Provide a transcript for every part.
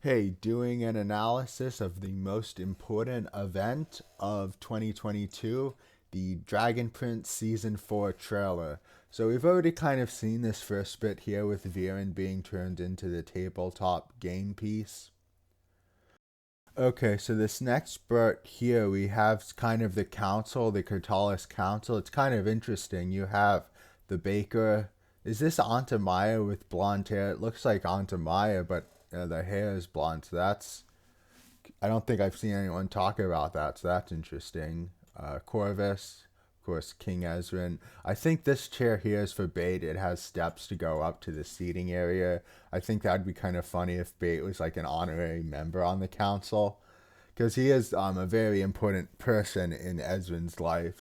Hey, doing an analysis of the most important event of 2022, the Dragon Prince Season 4 trailer. So we've already kind of seen this first bit here with Viren being turned into the tabletop game piece. Okay, so this next bit here, we have kind of the council, the Kurtalis Council. It's kind of interesting. You have the baker. Is this Aunt Maya with blonde hair? It looks like Aunt Maya, but the hair is blonde. So that's, I don't think I've seen anyone talk about that. So that's interesting. Corvus, of course, King Ezrin. I think this chair here is for Bait. It has steps to go up to the seating area. I think that'd be kind of funny if Bait was like an honorary member on the council, because he is a very important person in Ezrin's life.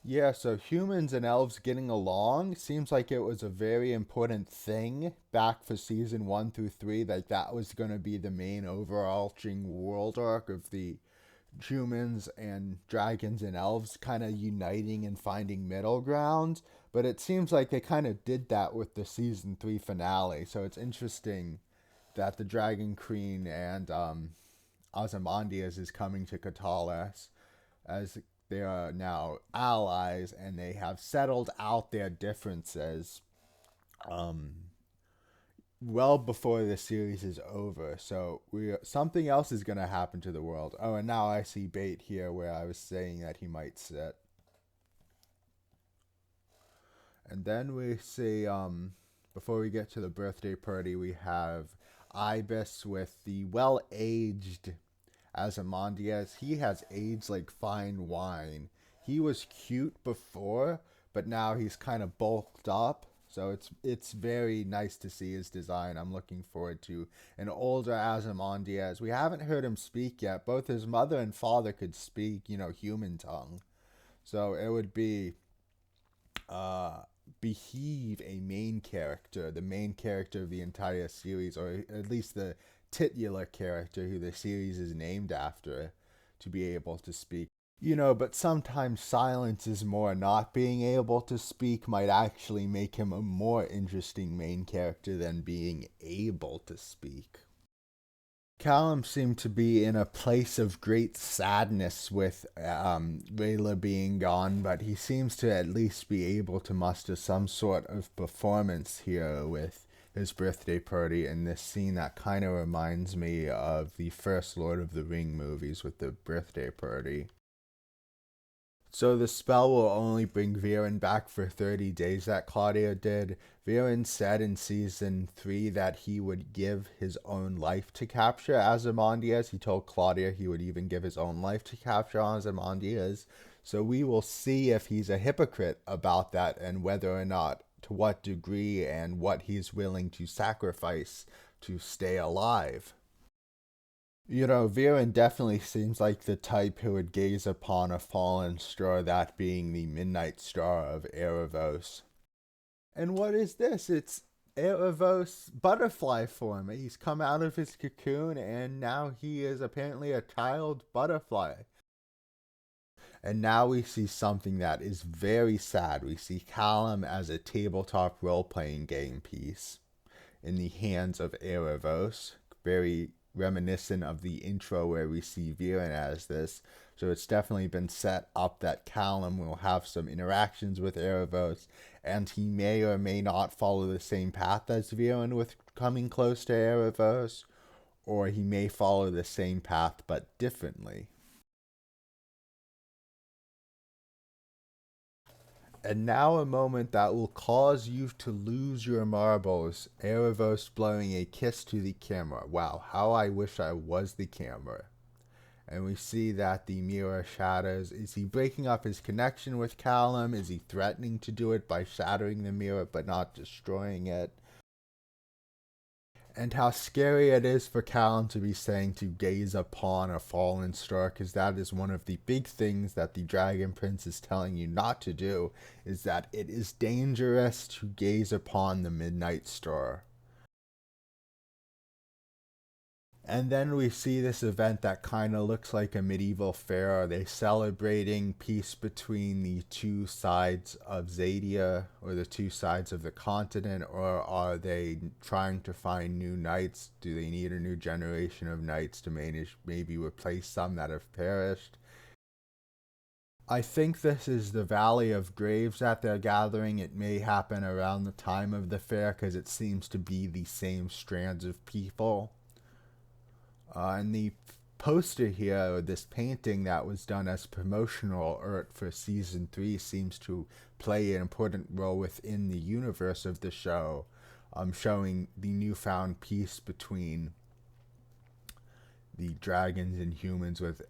Yeah, so humans and elves getting along seems like it was a very important thing back for season 1 through 3. Like that was going to be the main overarching world arc of the humans and dragons and elves kind of uniting and finding middle ground. But it seems like they kind of did that with the season 3 finale. So it's interesting that the Dragon Queen and Ozymandias is coming to Katalas as they are now allies and they have settled out their differences um, well before the series is over. So something else is going to happen to the world. Oh, and now I see Bait here where I was saying that he might sit. And then we see, before we get to the birthday party, we have Ibis with the well-aged Ozymandias. He has aged like fine wine. He was cute before, but now he's kind of bulked up. So it's very nice to see his design. I'm looking forward to an older Ozymandias. We haven't heard him speak yet. Both his mother and father could speak, human tongue. So it would be uh Beheve a main character, the main character of the entire series, or at least the titular character who the series is named after, to be able to speak. But sometimes silence is more. Not being able to speak might actually make him a more interesting main character than being able to speak. Callum seemed to be in a place of great sadness with Rayla being gone, but he seems to at least be able to muster some sort of performance here with his birthday party in this scene that kind of reminds me of the first Lord of the Ring movies with the birthday party. So the spell will only bring Viren back for 30 days that Claudia did. Viren said in season 3 that he would give his own life to capture Ozymandias. He told Claudia he would even give his own life to capture Ozymandias. So we will see if he's a hypocrite about that and whether or not, to what degree, and what he's willing to sacrifice to stay alive. Viren definitely seems like the type who would gaze upon a fallen star, that being the midnight star of Erebos. And what is this? It's Erebos butterfly form. He's come out of his cocoon and now he is apparently a child butterfly. And now we see something that is very sad. We see Callum as a tabletop role playing game piece in the hands of Erebos. Very reminiscent of the intro where we see Viren as this. So it's definitely been set up that Callum will have some interactions with Erebos, and he may or may not follow the same path as Viren with coming close to Erebos, or he may follow the same path but differently. And now a moment that will cause you to lose your marbles. Erebos blowing a kiss to the camera. Wow, how I wish I was the camera. And we see that the mirror shatters. Is he breaking up his connection with Callum? Is he threatening to do it by shattering the mirror but not destroying it? And how scary it is for Callum to be saying to gaze upon a fallen star, because that is one of the big things that the Dragon Prince is telling you not to do, is that it is dangerous to gaze upon the midnight star. And then we see this event that kind of looks like a medieval fair. Are they celebrating peace between the two sides of Zadia, or the two sides of the continent, or are they trying to find new knights? Do they need a new generation of knights to maybe replace some that have perished? I think this is the Valley of Graves that they're gathering. It may happen around the time of the fair because it seems to be the same strands of people. And the poster here, or this painting that was done as promotional art for season 3, seems to play an important role within the universe of the show, showing the newfound peace between the dragons and humans, with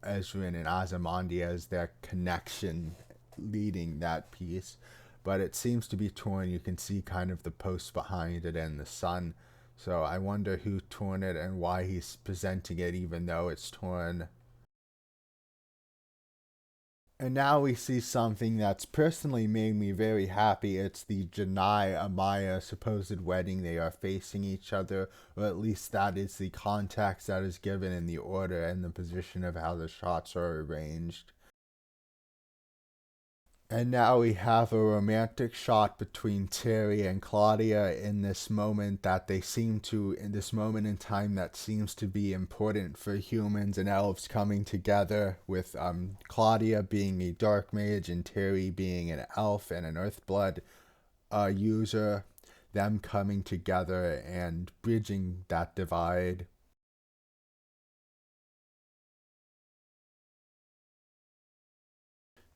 Ezran and Ozymandias, their connection leading that peace. But it seems to be torn. You can see kind of the post behind it and the sun. So I wonder who torn it and why he's presenting it even though it's torn. And now we see something that's personally made me very happy. It's the Janai Amaya supposed wedding. They are facing each other, or at least that is the context that is given in the order and the position of how the shots are arranged. And now we have a romantic shot between Terry and Claudia in this moment in this moment in time that seems to be important for humans and elves coming together, with Claudia being a dark mage and Terry being an elf and an earthblood user, them coming together and bridging that divide.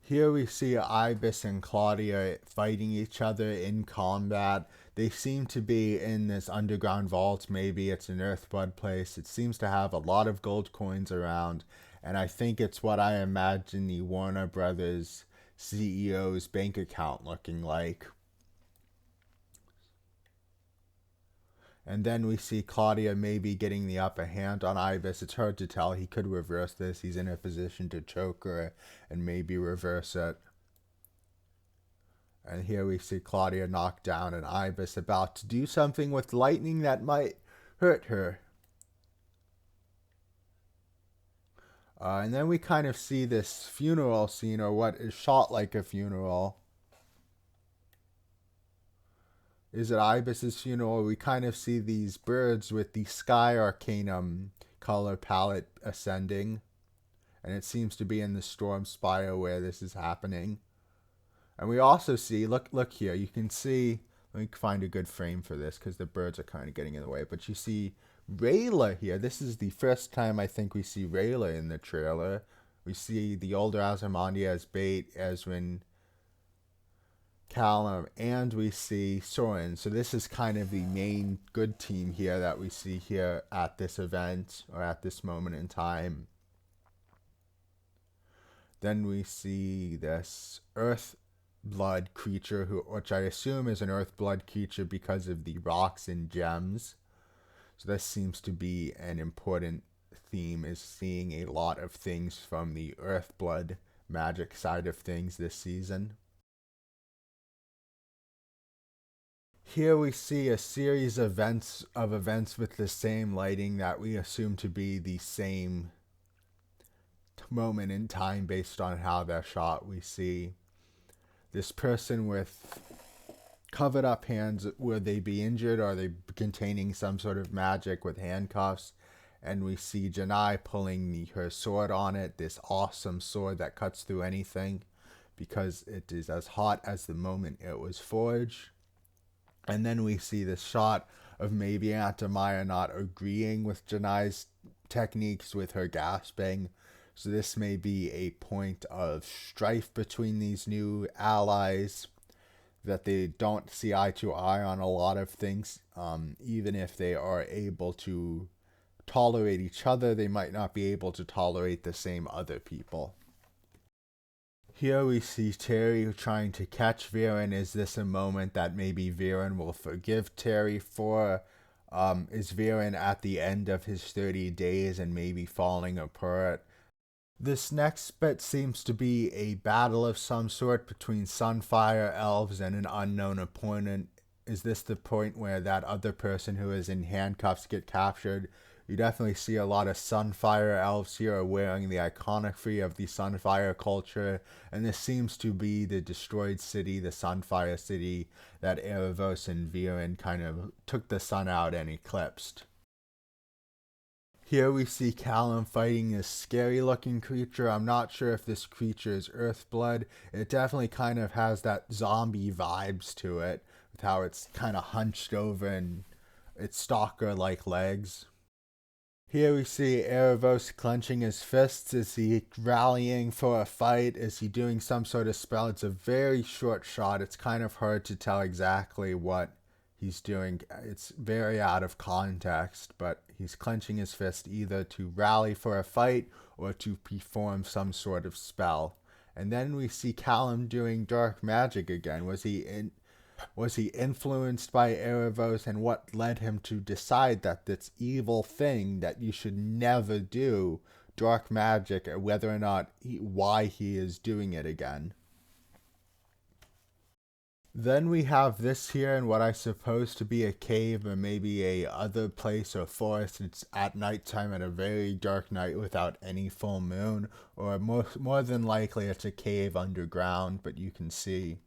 Here we see Ibis and Claudia fighting each other in combat. They seem to be in this underground vault. Maybe it's an Earthblood place. It seems to have a lot of gold coins around, and I think it's what I imagine the Warner Brothers CEO's bank account looking like. And then we see Claudia maybe getting the upper hand on Ibis. It's hard to tell. He could reverse this. He's in a position to choke her and maybe reverse it. And here we see Claudia knocked down and Ibis about to do something with lightning that might hurt her. And then we kind of see this funeral scene, or what is shot like a funeral. Is it Ibis's funeral? We kind of see these birds with the Sky Arcanum color palette ascending. And it seems to be in the Storm Spire where this is happening. And we also see, look here, you can see, let me find a good frame for this because the birds are kind of getting in the way. But you see Rayla here. This is the first time I think we see Rayla in the trailer. We see the older Ozymandias, Bait, Ezran, Callum, and we see Soren. So this is kind of the main good team here that we see here at this event, or at this moment in time. Then we see this Earth Blood creature, which I assume is an Earth Blood creature because of the rocks and gems. So this seems to be an important theme, is seeing a lot of things from the Earth Blood magic side of things this season. Here we see a series of events with the same lighting that we assume to be the same moment in time based on how they're shot. We see this person with covered up hands. Would they be injured? Are they containing some sort of magic with handcuffs? And we see Janai pulling her sword on it, this awesome sword that cuts through anything because it is as hot as the moment it was forged. And then we see this shot of maybe Aunt Amaya not agreeing with Janai's techniques, with her gasping. So this may be a point of strife between these new allies, that they don't see eye to eye on a lot of things. Even if they are able to tolerate each other, they might not be able to tolerate the same other people. Here we see Terry trying to catch Viren. Is this a moment that maybe Viren will forgive Terry for? Is Viren at the end of his 30 days and maybe falling apart? This next bit seems to be a battle of some sort between Sunfire elves and an unknown opponent. Is this the point where that other person who is in handcuffs get captured? You definitely see a lot of Sunfire elves here wearing the iconography of the Sunfire culture, and this seems to be the destroyed city, the Sunfire city that Erebos and Viren kind of took the sun out and eclipsed. Here we see Callum fighting this scary looking creature. I'm not sure if this creature is Earthblood. It definitely kind of has that zombie vibes to it, with how it's kind of hunched over and its stalker like legs. Here we see Erebos clenching his fists. Is he rallying for a fight? Is he doing some sort of spell? It's a very short shot. It's kind of hard to tell exactly what he's doing. It's very out of context, but he's clenching his fist either to rally for a fight or to perform some sort of spell. And then we see Callum doing dark magic again. Was he influenced by Erebos, and what led him to decide that this evil thing that you should never do, dark magic, or whether or not why he is doing it again? Then we have this here in what I suppose to be a cave or maybe a other place or forest. It's at nighttime, at a very dark night without any full moon, or more than likely it's a cave underground, but you can see.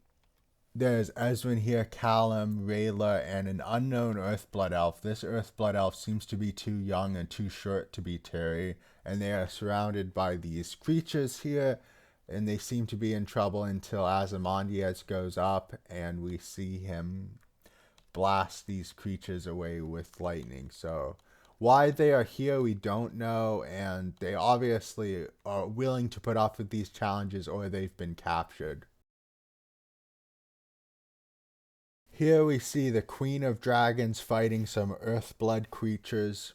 There's Ezwin here, Callum, Rayla, and an unknown Earthblood elf. This Earthblood elf seems to be too young and too short to be Terry, and they are surrounded by these creatures here, and they seem to be in trouble until Ozymandias goes up, and we see him blast these creatures away with lightning. So why they are here, we don't know, and they obviously are willing to put up with these challenges, or they've been captured. Here we see the Queen of Dragons fighting some Earthblood creatures.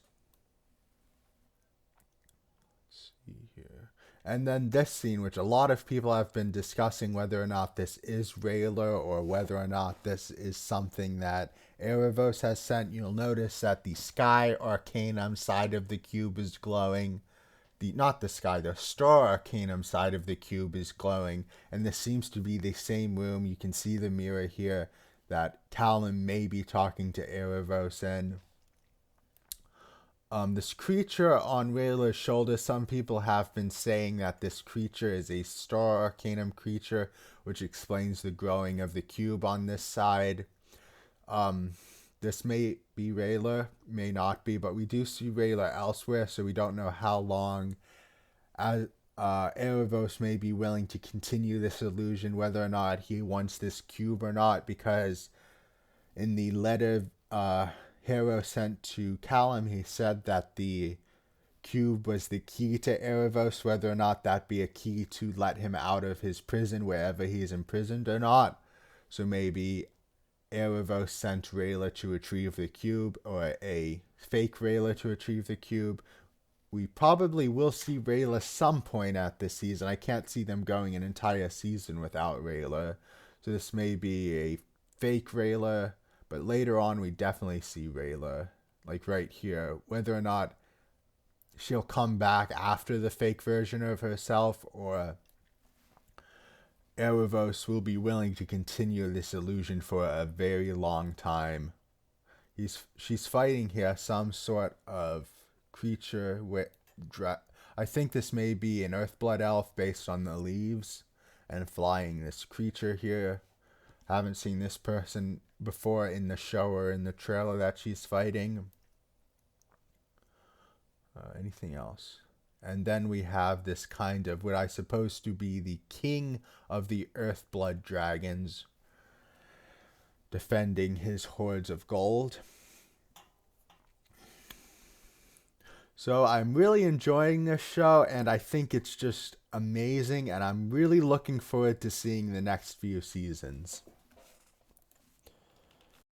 Let's see here. And then this scene, which a lot of people have been discussing whether or not this is Rayla or whether or not this is something that Erebos has sent. You'll notice that the Sky Arcanum side of the cube is glowing. The Star Arcanum side of the cube is glowing. And this seems to be the same room. You can see the mirror here that Callum may be talking to Erebos in. This creature on Rayla's shoulder, some people have been saying that this creature is a Star Arcanum creature, which explains the growing of the cube on this side. This may be Rayla, may not be, but we do see Rayla elsewhere, so we don't know how long Erebos may be willing to continue this illusion, whether or not he wants this cube or not, because in the letter Hero sent to Callum, he said that the cube was the key to Erebos, whether or not that be a key to let him out of his prison wherever he is imprisoned or not. So maybe Erebos sent Rayla to retrieve the cube, or a fake Rayla to retrieve the cube. We probably will see Rayla some point at this season. I can't see them going an entire season without Rayla. So this may be a fake Rayla, but later on we definitely see Rayla. Like right here. Whether or not she'll come back after the fake version of herself, or Erebos will be willing to continue this illusion for a very long time. She's fighting here some sort of creature with I think this may be an Earthblood elf based on the leaves, and flying this creature here. Haven't seen this person before in the show or in the trailer that she's fighting. Anything else? And then we have this kind of what I suppose to be the king of the Earthblood dragons defending his hordes of gold. So I'm really enjoying this show, and I think it's just amazing, and I'm really looking forward to seeing the next few seasons.